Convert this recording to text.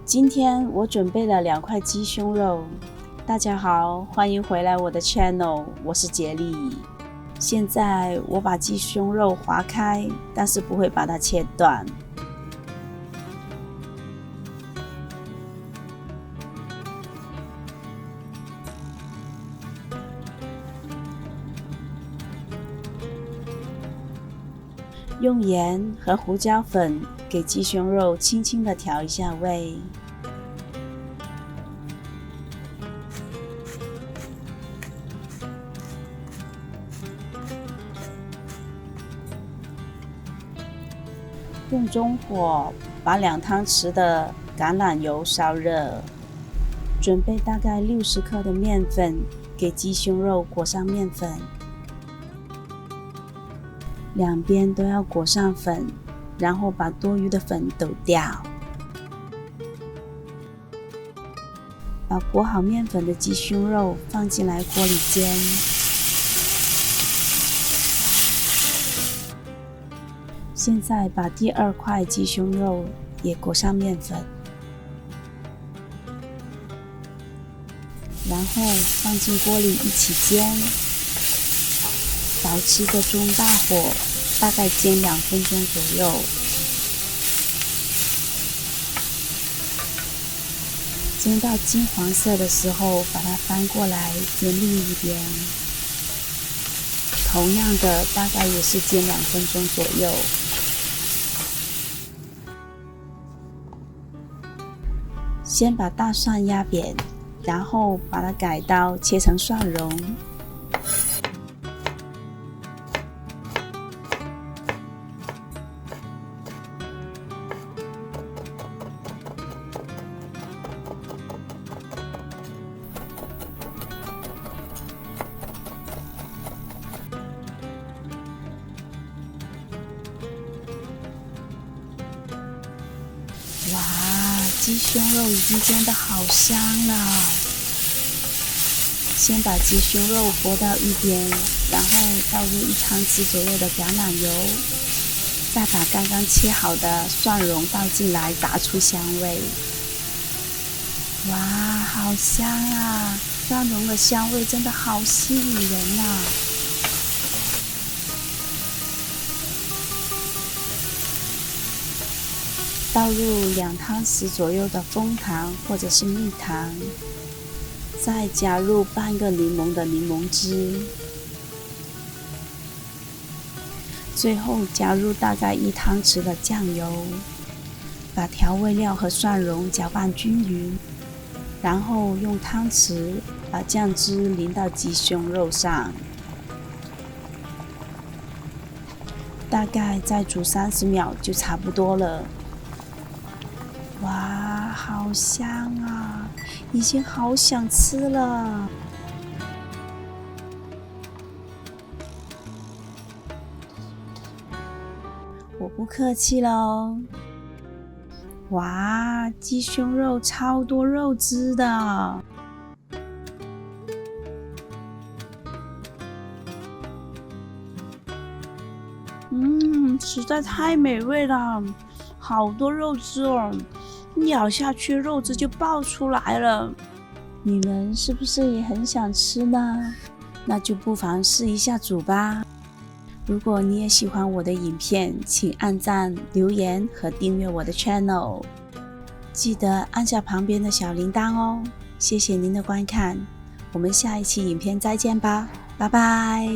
今天我准备了2块鸡胸肉。大家好，欢迎回来我的 channel， 我是杰利。现在我把鸡胸肉划开，但是不会把它切断。用盐和胡椒粉给鸡胸肉轻轻地调一下味。用中火把2汤匙的橄榄油烧热，准备大概60克的面粉，给鸡胸肉裹上面粉，两边都要裹上粉，然后把多余的粉抖掉。把裹好面粉的鸡胸肉放进来锅里煎。现在把第2块鸡胸肉也裹上面粉，然后放进锅里一起煎，保持着中大火，大概煎2分钟左右。煎到金黄色的时候，把它翻过来煎另一边，同样的大概也是煎2分钟左右。先把大蒜压扁，然后把它改刀切成蒜蓉。哇，鸡胸肉已经煎得好香了。先把鸡胸肉拨到一边，然后倒入1汤匙左右的橄榄油，再把刚刚切好的蒜蓉倒进来，炸出香味。哇，好香啊！蒜蓉的香味真的好吸引人啊！倒入2汤匙左右的枫糖或者是蜜糖，再加入半个柠檬的柠檬汁，最后加入大概1汤匙的酱油，把调味料和蒜蓉搅拌均匀，然后用汤匙把酱汁淋到鸡胸肉上，大概再煮30秒就差不多了。哇，好香啊！已经好想吃了。我不客气喽。哇，鸡胸肉超多肉汁的。实在太美味了，好多肉汁哦。一咬下去，肉汁就爆出来了。你们是不是也很想吃呢？那就不妨试一下煮吧。如果你也喜欢我的影片，请按赞、留言和订阅我的 channel， 记得按下旁边的小铃铛哦。谢谢您的观看，我们下一期影片再见吧，拜拜。